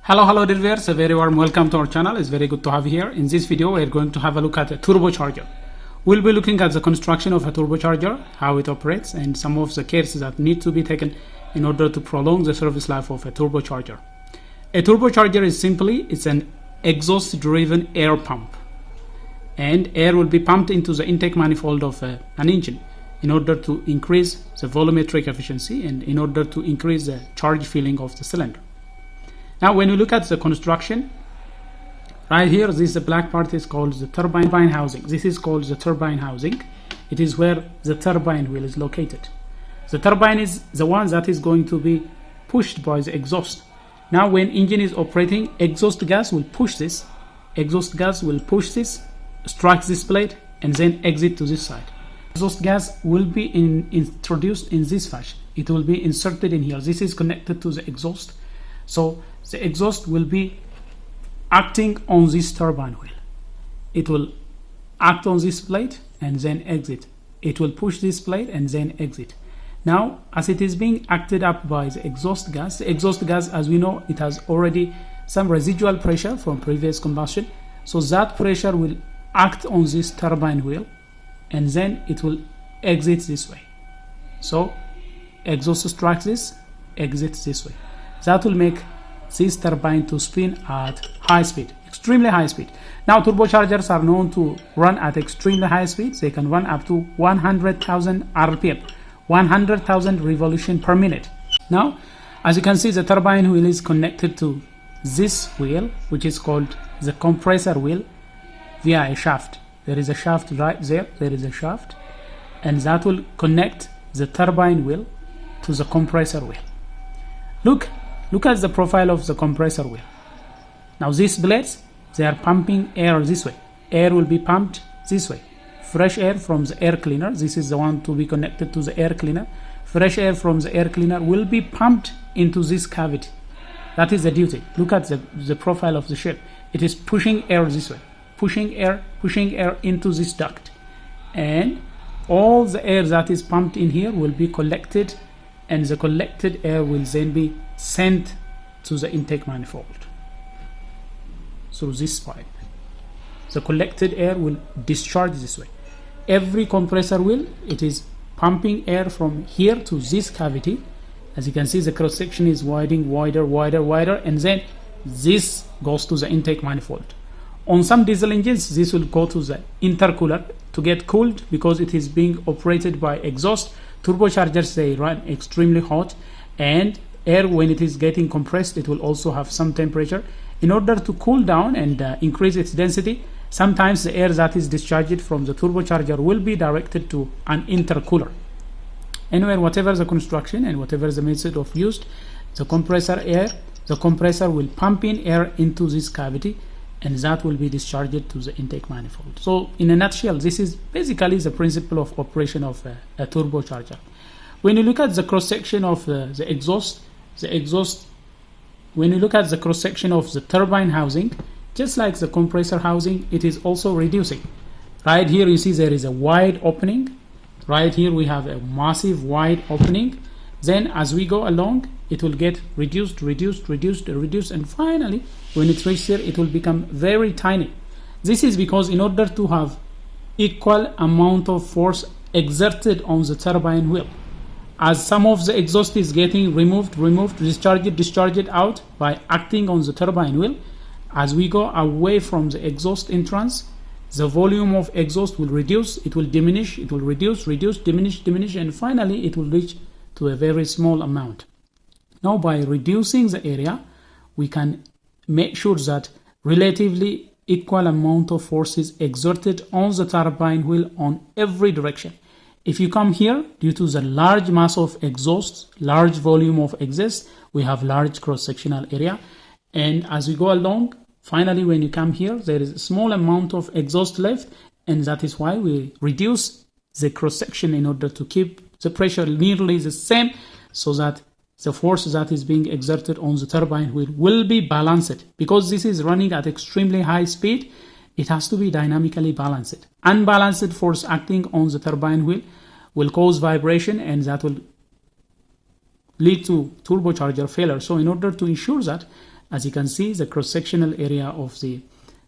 Hello dear viewers, a very warm welcome to our channel. It's very good to have you here. In this video we're going to have a look at a turbocharger. We'll be looking at the construction of a turbocharger, how it operates, and some of the cares that need to be taken in order to prolong the service life of a turbocharger. A turbocharger is it's an exhaust driven air pump, and air will be pumped into the intake manifold of an engine in order to increase the volumetric efficiency and in order to increase the charge filling of the cylinder. Now when we look at the construction, right here, this black part is called the turbine housing. This is called the turbine housing. It is where the turbine wheel is located. The turbine is the one that is going to be pushed by the exhaust. Now when engine is operating, exhaust gas will push this. Exhaust gas will push this, strike this plate, and then exit to this side. Exhaust gas will be introduced in this fashion. It will be inserted in here. This is connected to the exhaust. So the exhaust will be acting on this turbine wheel. It will act on this plate and then exit. It will push this plate and then exit. Now, as it is being acted up by the exhaust gas, as we know, it has already some residual pressure from previous combustion. So that pressure will act on this turbine wheel and then it will exit this way. So exhaust strikes this, exits this way. That will make this turbine to spin at high speed, extremely high speed. Now turbochargers are known to run at extremely high speeds. They can run up to 100,000 RPM, 100,000 revolution per minute. Now, as you can see, the turbine wheel is connected to this wheel, which is called the compressor wheel, via a shaft. There is a shaft right there. There is a shaft, and that will connect the turbine wheel to the compressor wheel. Look at the profile of the compressor wheel. Now these blades, they are pumping air this way. Air will be pumped this way. Fresh air from the air cleaner. This is the one to be connected to the air cleaner. Fresh air from the air cleaner will be pumped into this cavity. That is the duty. Look at the profile of the shape. It is pushing air this way. Pushing air into this duct. And all the air that is pumped in here will be collected, and the collected air will then be sent to the intake manifold through this pipe. The collected air will discharge this way. Every compressor wheel, it is pumping air from here to this cavity. As you can see, the cross section is widening wider, and then this goes to the intake manifold. On some diesel engines, this will go to the intercooler to get cooled because it is being operated by exhaust. Turbochargers, they run extremely hot, and air, when it is getting compressed, it will also have some temperature. In order to cool down and increase its density, sometimes the air that is discharged from the turbocharger will be directed to an intercooler. Anyway, whatever the construction and whatever the method of use, the compressor will pump in air into this cavity, and that will be discharged to the intake manifold. So in a nutshell, this is basically the principle of operation of a turbocharger. When you look at the cross section of the exhaust, when you look at the cross section of the turbine housing, just like the compressor housing, it is also reducing. Right here you see there is a wide opening. Right here we have a massive wide opening. Then as we go along, it will get reduced, and finally when it reaches here, it will become very tiny. This is because in order to have equal amount of force exerted on the turbine wheel, as some of the exhaust is getting removed, discharged out by acting on the turbine wheel, as we go away from the exhaust entrance, the volume of exhaust will reduce, it will diminish, it will reduce, diminish, and finally it will reach to a very small amount. Now by reducing the area, we can make sure that relatively equal amount of force is exerted on the turbine wheel on every direction. If you come here, due to the large mass of exhaust, large volume of exhaust, we have large cross-sectional area. And as we go along, finally when you come here, there is a small amount of exhaust left, and that is why we reduce the cross-section in order to keep the pressure nearly the same, so that the force that is being exerted on the turbine wheel will be balanced. Because this is running at extremely high speed, it has to be dynamically balanced. Unbalanced force acting on the turbine wheel will cause vibration, and that will lead to turbocharger failure. So in order to ensure that As you can see, the cross-sectional area of the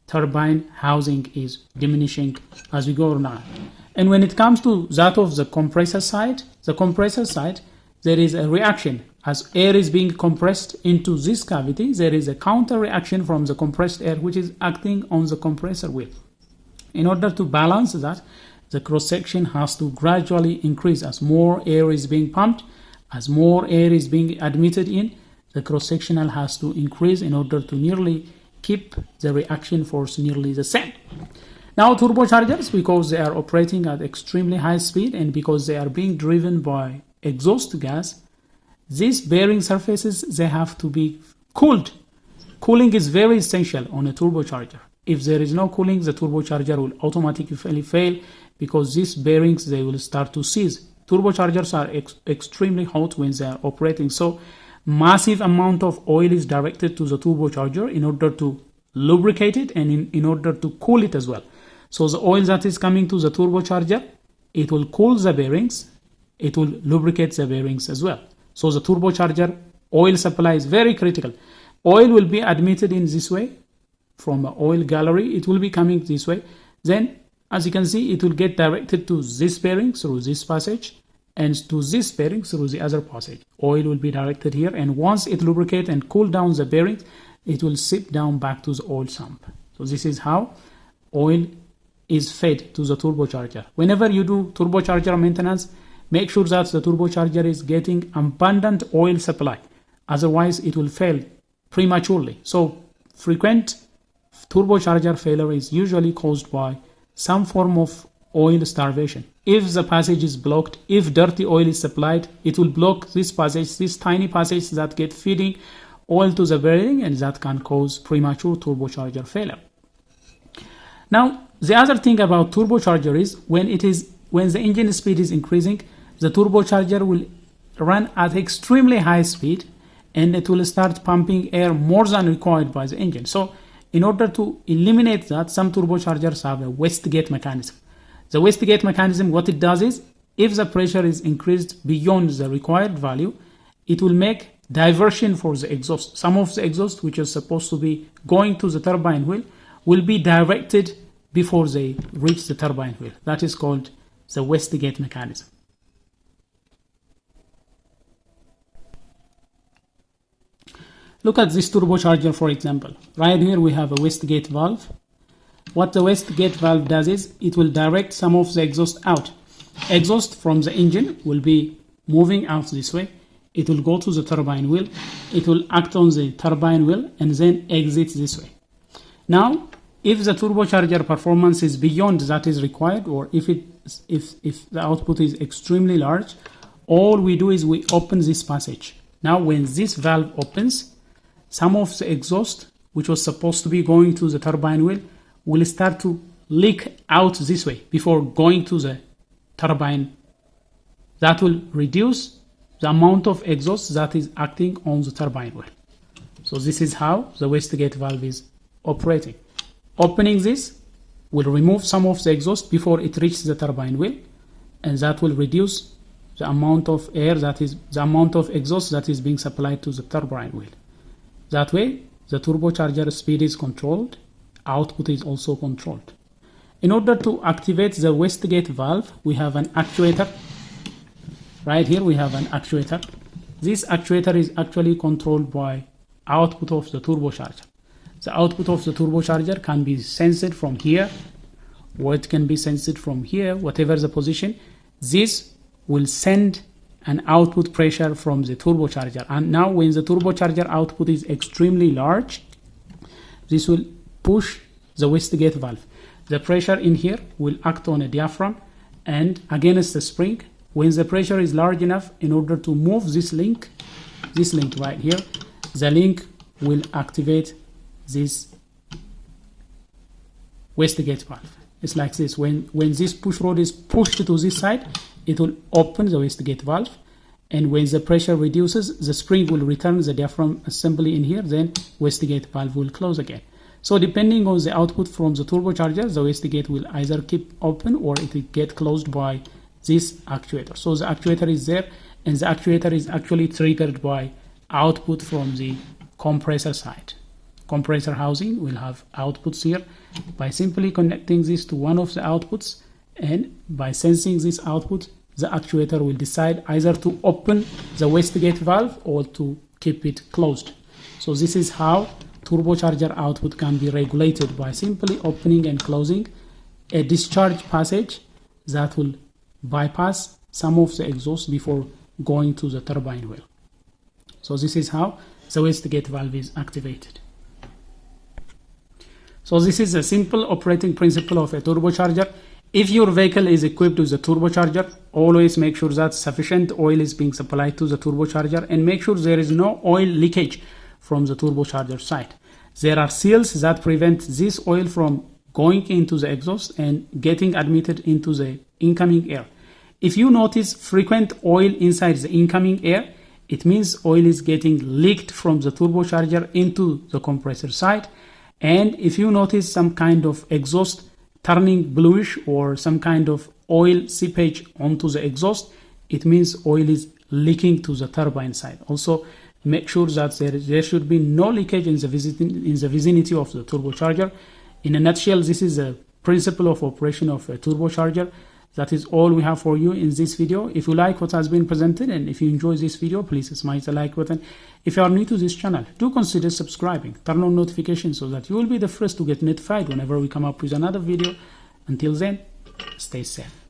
turbine housing is diminishing as we go along. And when it comes to that of the compressor side, there is a reaction. As air is being compressed into this cavity, there is a counter reaction from the compressed air which is acting on the compressor wheel. In order to balance that, the cross-section has to gradually increase. As more air is being pumped, as more air is being admitted in, the cross-sectional has to increase in order to nearly keep the reaction force nearly the same. Now turbochargers, because they are operating at extremely high speed and because they are being driven by exhaust gas, these bearing surfaces, they have to be cooled. Cooling is very essential on a turbocharger. If there is no cooling, the turbocharger will automatically fail because these bearings, they will start to seize. Turbochargers are extremely hot when they are operating, so massive amount of oil is directed to the turbocharger in order to lubricate it and in order to cool it as well. So the oil that is coming to the turbocharger, it will cool the bearings, it will lubricate the bearings as well. So the turbocharger oil supply is very critical. Oil will be admitted in this way from an oil gallery. It will be coming this way. Then, as you can see, it will get directed to this bearing through this passage and to this bearing through the other passage. Oil will be directed here, and once it lubricates and cool down the bearings, it will sit down back to the oil sump. So this is how oil is fed to the turbocharger. Whenever you do turbocharger maintenance, make sure that the turbocharger is getting abundant oil supply. Otherwise, it will fail prematurely. So frequent turbocharger failure is usually caused by some form of oil starvation. If the passage is blocked, if dirty oil is supplied, it will block this passage, this tiny passage that get feeding oil to the bearing, and that can cause premature turbocharger failure. Now, the other thing about turbocharger is when the engine speed is increasing, the turbocharger will run at extremely high speed and it will start pumping air more than required by the engine. So in order to eliminate that, some turbochargers have a wastegate mechanism. The wastegate mechanism, what it does is, if the pressure is increased beyond the required value, it will make diversion for the exhaust. Some of the exhaust, which is supposed to be going to the turbine wheel, will be directed before they reach the turbine wheel. That is called the wastegate mechanism. Look at this turbocharger, for example. Right here we have a wastegate valve. What the wastegate valve does is it will direct some of the exhaust out. Exhaust from the engine will be moving out this way. It will go to the turbine wheel. It will act on the turbine wheel and then exit this way. Now, if the turbocharger performance is beyond that is required, or if the output is extremely large, all we do is we open this passage. Now, when this valve opens, some of the exhaust, which was supposed to be going to the turbine wheel, will start to leak out this way before going to the turbine. That will reduce the amount of exhaust that is acting on the turbine wheel. So this is how the wastegate valve is operating. Opening this will remove some of the exhaust before it reaches the turbine wheel, and that will reduce the amount of air, that is the amount of exhaust that is being supplied to the turbine wheel. That way, the turbocharger speed is controlled, output is also controlled. In order to activate the wastegate valve, we have an actuator. Right here we have an actuator. This actuator is actually controlled by output of the turbocharger. The output of the turbocharger can be sensed from here, or it can be sensed from here, whatever the position. This will send an output pressure from the turbocharger. And now when the turbocharger output is extremely large, this will push the wastegate valve. The pressure in here will act on a diaphragm and against the spring. When the pressure is large enough, in order to move this link right here, the link will activate this wastegate valve. It's like this. When this push rod is pushed to this side, it will open the wastegate valve, and when the pressure reduces, the spring will return the diaphragm assembly in here, then wastegate valve will close again. So depending on the output from the turbocharger, the wastegate will either keep open or it will get closed by this actuator. So the actuator is there, and the actuator is actually triggered by output from the compressor side. Compressor housing will have outputs here. By simply connecting this to one of the outputs, and by sensing this output, the actuator will decide either to open the wastegate valve or to keep it closed. So this is how turbocharger output can be regulated, by simply opening and closing a discharge passage that will bypass some of the exhaust before going to the turbine wheel. So this is how the wastegate valve is activated. So this is a simple operating principle of a turbocharger. If your vehicle is equipped with a turbocharger, always make sure that sufficient oil is being supplied to the turbocharger, and make sure there is no oil leakage from the turbocharger side. There are seals that prevent this oil from going into the exhaust and getting admitted into the incoming air. If you notice frequent oil inside the incoming air, it means oil is getting leaked from the turbocharger into the compressor side. And if you notice some kind of exhaust turning bluish or some kind of oil seepage onto the exhaust, it means oil is leaking to the turbine side. Also, make sure that there should be no leakage in the vicinity of the turbocharger. In a nutshell, this is a principle of operation of a turbocharger. That is all we have for you in this video. If you like what has been presented, and if you enjoy this video, please smash the like button. If you are new to this channel, do consider subscribing. Turn on notifications so that you will be the first to get notified whenever we come up with another video. Until then, stay safe.